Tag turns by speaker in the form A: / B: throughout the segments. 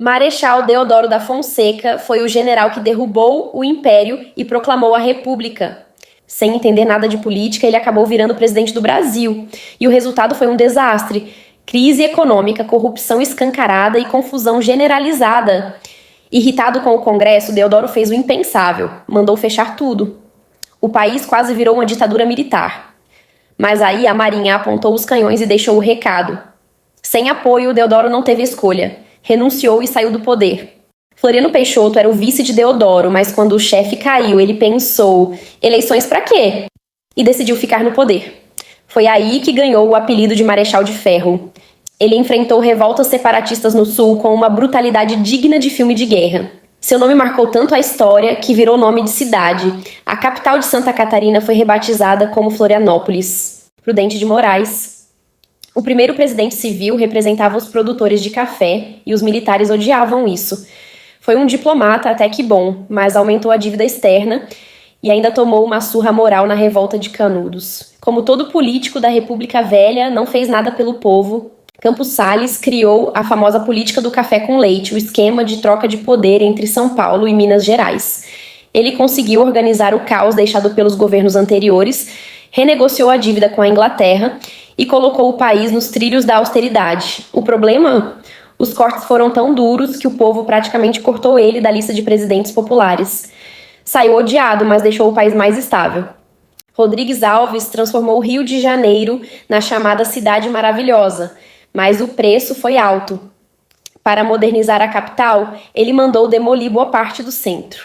A: Marechal Deodoro da Fonseca foi o general que derrubou o Império e proclamou a República. Sem entender nada de política, ele acabou virando presidente do Brasil. E o resultado foi um desastre. Crise econômica, corrupção escancarada e confusão generalizada. Irritado com o Congresso, Deodoro fez o impensável. Mandou fechar tudo. O país quase virou uma ditadura militar. Mas aí a Marinha apontou os canhões e deixou o recado. Sem apoio, Deodoro não teve escolha. Renunciou e saiu do poder. Floriano Peixoto era o vice de Deodoro, mas quando o chefe caiu, ele pensou: eleições pra quê? E decidiu ficar no poder. Foi aí que ganhou o apelido de Marechal de Ferro. Ele enfrentou revoltas separatistas no Sul com uma brutalidade digna de filme de guerra. Seu nome marcou tanto a história que virou nome de cidade. A capital de Santa Catarina foi rebatizada como Florianópolis. Prudente de Moraes. O primeiro presidente civil representava os produtores de café e os militares odiavam isso. Foi um diplomata até que bom, mas aumentou a dívida externa e ainda tomou uma surra moral na revolta de Canudos. Como todo político da República Velha, não fez nada pelo povo. Campos Salles criou a famosa política do café com leite, o esquema de troca de poder entre São Paulo e Minas Gerais. Ele conseguiu organizar o caos deixado pelos governos anteriores, renegociou a dívida com a Inglaterra e colocou o país nos trilhos da austeridade. O problema? Os cortes foram tão duros que o povo praticamente cortou ele da lista de presidentes populares. Saiu odiado, mas deixou o país mais estável. Rodrigues Alves transformou o Rio de Janeiro na chamada Cidade Maravilhosa, mas o preço foi alto. Para modernizar a capital, ele mandou demolir boa parte do centro.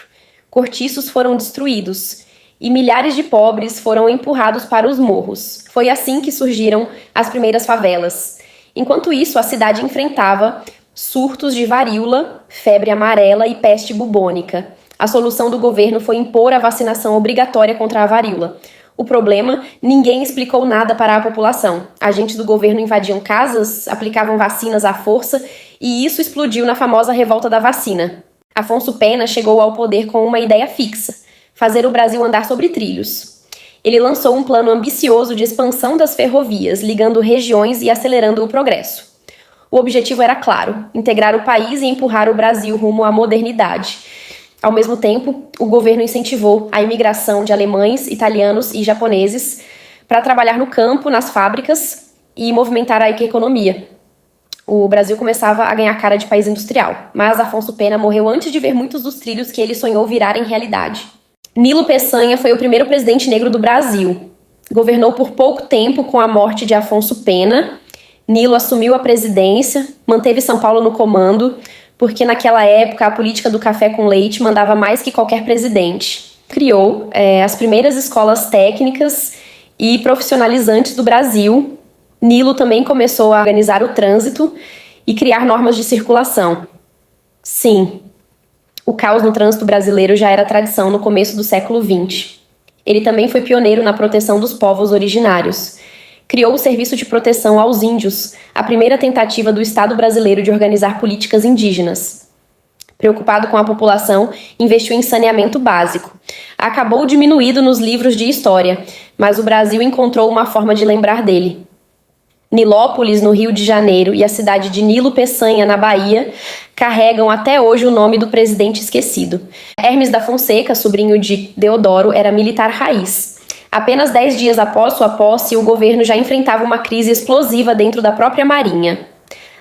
A: Cortiços foram destruídos e milhares de pobres foram empurrados para os morros. Foi assim que surgiram as primeiras favelas. Enquanto isso, a cidade enfrentava surtos de varíola, febre amarela e peste bubônica. A solução do governo foi impor a vacinação obrigatória contra a varíola. O problema, ninguém explicou nada para a população. Agentes do governo invadiam casas, aplicavam vacinas à força e isso explodiu na famosa revolta da vacina. Afonso Pena chegou ao poder com uma ideia fixa: fazer o Brasil andar sobre trilhos. Ele lançou um plano ambicioso de expansão das ferrovias, ligando regiões e acelerando o progresso. O objetivo era claro: integrar o país e empurrar o Brasil rumo à modernidade. Ao mesmo tempo, o governo incentivou a imigração de alemães, italianos e japoneses para trabalhar no campo, nas fábricas e movimentar a economia. O Brasil começava a ganhar cara de país industrial, mas Afonso Pena morreu antes de ver muitos dos trilhos que ele sonhou virarem realidade. Nilo Peçanha foi o primeiro presidente negro do Brasil. Governou por pouco tempo com a morte de Afonso Pena. Nilo assumiu a presidência, manteve São Paulo no comando, porque naquela época a política do café com leite mandava mais que qualquer presidente. Criou as primeiras escolas técnicas e profissionalizantes do Brasil. Nilo também começou a organizar o trânsito e criar normas de circulação. Sim, o caos no trânsito brasileiro já era tradição no começo do século XX. Ele também foi pioneiro na proteção dos povos originários. Criou o Serviço de Proteção aos Índios, a primeira tentativa do Estado brasileiro de organizar políticas indígenas. Preocupado com a população, investiu em saneamento básico. Acabou diminuído nos livros de história, mas o Brasil encontrou uma forma de lembrar dele. Nilópolis, no Rio de Janeiro, e a cidade de Nilo Peçanha, na Bahia, carregam até hoje o nome do presidente esquecido. Hermes da Fonseca, sobrinho de Deodoro, era militar raiz. Apenas 10 dias após sua posse, o governo já enfrentava uma crise explosiva dentro da própria Marinha.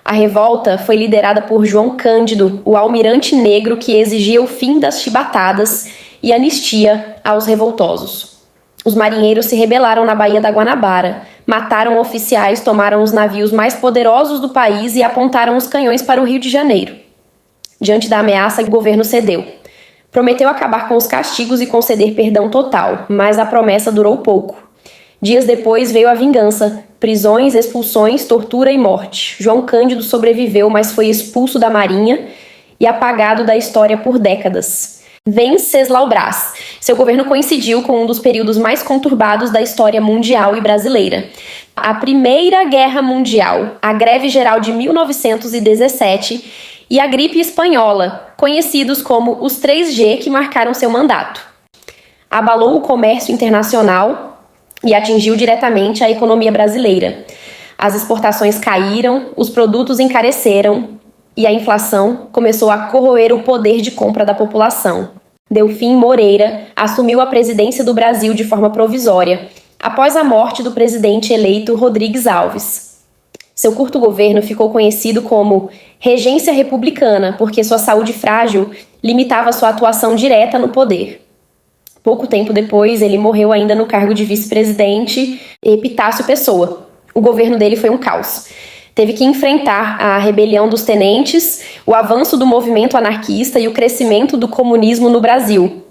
A: A revolta foi liderada por João Cândido, o almirante negro que exigia o fim das chibatadas e anistia aos revoltosos. Os marinheiros se rebelaram na Baía da Guanabara, mataram oficiais, tomaram os navios mais poderosos do país e apontaram os canhões para o Rio de Janeiro. Diante da ameaça, o governo cedeu. Prometeu acabar com os castigos e conceder perdão total, mas a promessa durou pouco. Dias depois veio a vingança: prisões, expulsões, tortura e morte. João Cândido sobreviveu, mas foi expulso da Marinha e apagado da história por décadas. Venceslau Braz. Seu governo coincidiu com um dos períodos mais conturbados da história mundial e brasileira. A Primeira Guerra Mundial, a Greve Geral de 1917 e a gripe espanhola, conhecidos como os 3G que marcaram seu mandato. Abalou o comércio internacional e atingiu diretamente a economia brasileira. As exportações caíram, os produtos encareceram e a inflação começou a corroer o poder de compra da população. Delfim Moreira assumiu a presidência do Brasil de forma provisória, após a morte do presidente eleito Rodrigues Alves. Seu curto governo ficou conhecido como Regência Republicana, porque sua saúde frágil limitava sua atuação direta no poder. Pouco tempo depois, ele morreu ainda no cargo de vice-presidente Epitácio Pessoa. O governo dele foi um caos. Teve que enfrentar a rebelião dos tenentes, o avanço do movimento anarquista e o crescimento do comunismo no Brasil.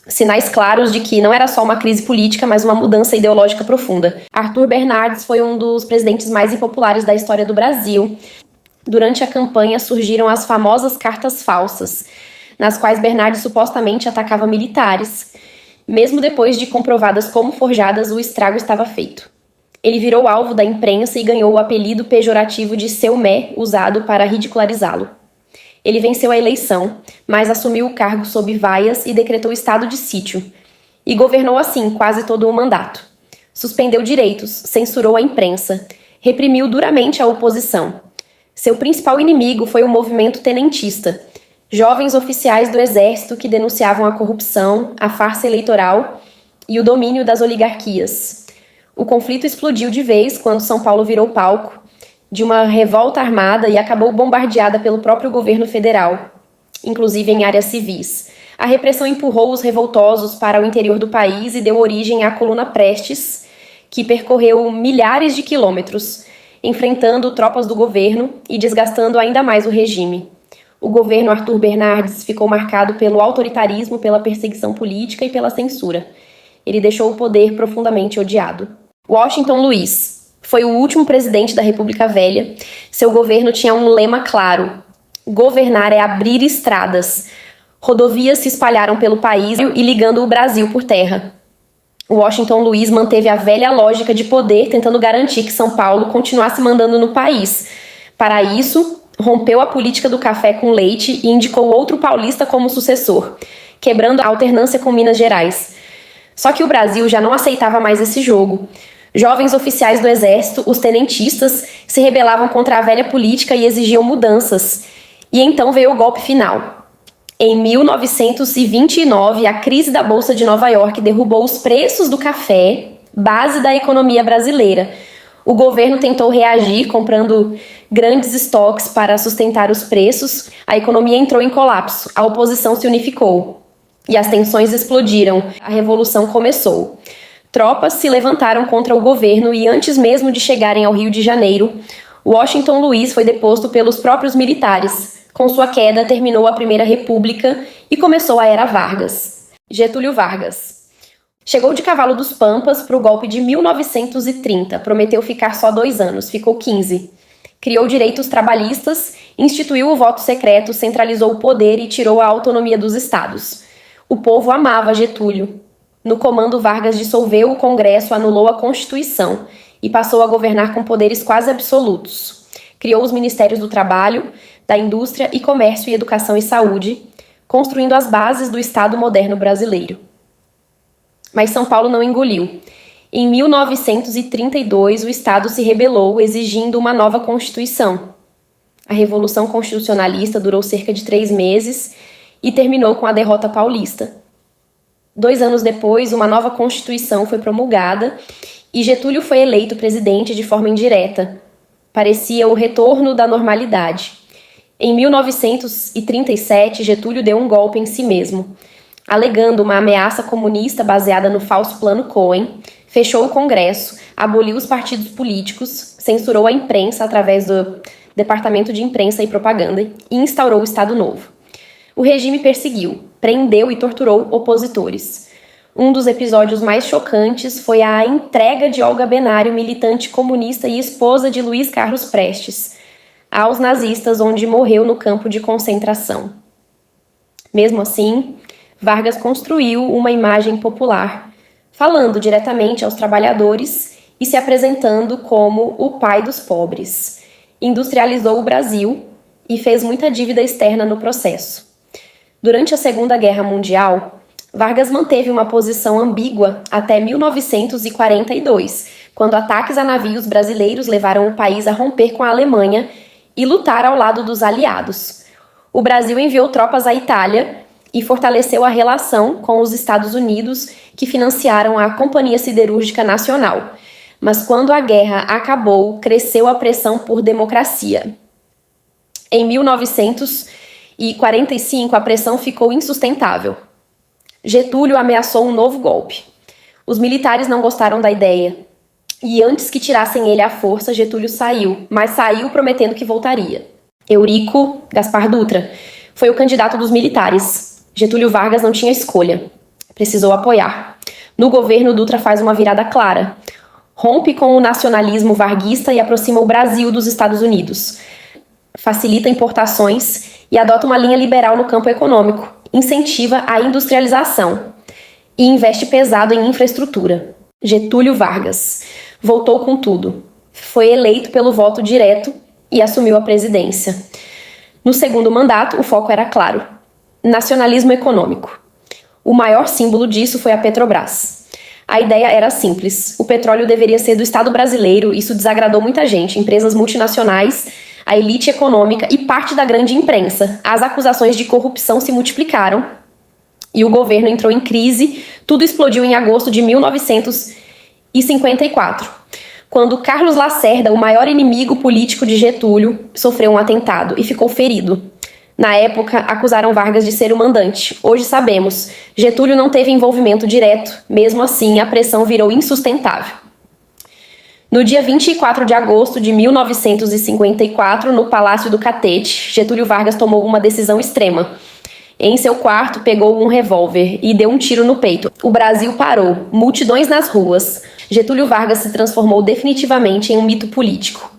A: Sinais claros de que não era só uma crise política, mas uma mudança ideológica profunda. Arthur Bernardes foi um dos presidentes mais impopulares da história do Brasil. Durante a campanha surgiram as famosas cartas falsas, nas quais Bernardes supostamente atacava militares. Mesmo depois de comprovadas como forjadas, o estrago estava feito. Ele virou alvo da imprensa e ganhou o apelido pejorativo de Seu Mé, usado para ridicularizá-lo. Ele venceu a eleição, mas assumiu o cargo sob vaias e decretou estado de sítio. E governou assim quase todo o mandato. Suspendeu direitos, censurou a imprensa, reprimiu duramente a oposição. Seu principal inimigo foi o movimento tenentista, jovens oficiais do exército que denunciavam a corrupção, a farsa eleitoral e o domínio das oligarquias. O conflito explodiu de vez quando São Paulo virou palco de uma revolta armada e acabou bombardeada pelo próprio governo federal, inclusive em áreas civis. A repressão empurrou os revoltosos para o interior do país e deu origem à Coluna Prestes, que percorreu milhares de quilômetros, enfrentando tropas do governo e desgastando ainda mais o regime. O governo Arthur Bernardes ficou marcado pelo autoritarismo, pela perseguição política e pela censura. Ele deixou o poder profundamente odiado. Washington Luiz foi o último presidente da República Velha. Seu governo tinha um lema claro: governar é abrir estradas. Rodovias se espalharam pelo país e ligando o Brasil por terra. Washington Luiz manteve a velha lógica de poder, tentando garantir que São Paulo continuasse mandando no país. Para isso, rompeu a política do café com leite e indicou outro paulista como sucessor, quebrando a alternância com Minas Gerais. Só que o Brasil já não aceitava mais esse jogo. Jovens oficiais do exército, os tenentistas, se rebelavam contra a velha política e exigiam mudanças. E então veio o golpe final. Em 1929, a crise da Bolsa de Nova York derrubou os preços do café, base da economia brasileira. O governo tentou reagir comprando grandes estoques para sustentar os preços. A economia entrou em colapso, a oposição se unificou e as tensões explodiram. A revolução começou. Tropas se levantaram contra o governo e antes mesmo de chegarem ao Rio de Janeiro, Washington Luiz foi deposto pelos próprios militares. Com sua queda, terminou a Primeira República e começou a Era Vargas. Getúlio Vargas chegou de Cavalo dos Pampas para o golpe de 1930. Prometeu ficar só 2 anos, ficou 15. Criou direitos trabalhistas, instituiu o voto secreto, centralizou o poder e tirou a autonomia dos estados. O povo amava Getúlio. No comando, Vargas dissolveu o Congresso, anulou a Constituição e passou a governar com poderes quase absolutos. Criou os Ministérios do Trabalho, da Indústria e Comércio e Educação e Saúde, construindo as bases do Estado moderno brasileiro. Mas São Paulo não engoliu. Em 1932, o Estado se rebelou, exigindo uma nova Constituição. A Revolução Constitucionalista durou cerca de 3 meses e terminou com a derrota paulista. 2 anos depois, uma nova Constituição foi promulgada e Getúlio foi eleito presidente de forma indireta. Parecia o retorno da normalidade. Em 1937, Getúlio deu um golpe em si mesmo, alegando uma ameaça comunista baseada no falso Plano Cohen, fechou o Congresso, aboliu os partidos políticos, censurou a imprensa através do Departamento de Imprensa e Propaganda e instaurou o Estado Novo. O regime perseguiu, prendeu e torturou opositores. Um dos episódios mais chocantes foi a entrega de Olga Benário, militante comunista e esposa de Luiz Carlos Prestes, aos nazistas, onde morreu no campo de concentração. Mesmo assim, Vargas construiu uma imagem popular, falando diretamente aos trabalhadores e se apresentando como o pai dos pobres. Industrializou o Brasil e fez muita dívida externa no processo. Durante a Segunda Guerra Mundial, Vargas manteve uma posição ambígua até 1942, quando ataques a navios brasileiros levaram o país a romper com a Alemanha e lutar ao lado dos aliados. O Brasil enviou tropas à Itália e fortaleceu a relação com os Estados Unidos, que financiaram a Companhia Siderúrgica Nacional. Mas quando a guerra acabou, cresceu a pressão por democracia. Em 1945, a pressão ficou insustentável. Getúlio ameaçou um novo golpe. Os militares não gostaram da ideia. E antes que tirassem ele à força, Getúlio saiu, mas saiu prometendo que voltaria. Eurico Gaspar Dutra foi o candidato dos militares. Getúlio Vargas não tinha escolha. Precisou apoiar. No governo, Dutra faz uma virada clara. Rompe com o nacionalismo varguista e aproxima o Brasil dos Estados Unidos. Facilita importações e adota uma linha liberal no campo econômico. Incentiva a industrialização e investe pesado em infraestrutura. Getúlio Vargas voltou com tudo. Foi eleito pelo voto direto e assumiu a presidência. No segundo mandato, o foco era claro: nacionalismo econômico. O maior símbolo disso foi a Petrobras. A ideia era simples: o petróleo deveria ser do Estado brasileiro. Isso desagradou muita gente, empresas multinacionais, a elite econômica e parte da grande imprensa. As acusações de corrupção se multiplicaram e o governo entrou em crise. Tudo explodiu em agosto de 1954, quando Carlos Lacerda, o maior inimigo político de Getúlio, sofreu um atentado e ficou ferido. Na época, acusaram Vargas de ser o mandante. Hoje sabemos, Getúlio não teve envolvimento direto. Mesmo assim, a pressão virou insustentável. No dia 24 de agosto de 1954, no Palácio do Catete, Getúlio Vargas tomou uma decisão extrema. Em seu quarto, pegou um revólver e deu um tiro no peito. O Brasil parou, multidões nas ruas. Getúlio Vargas se transformou definitivamente em um mito político.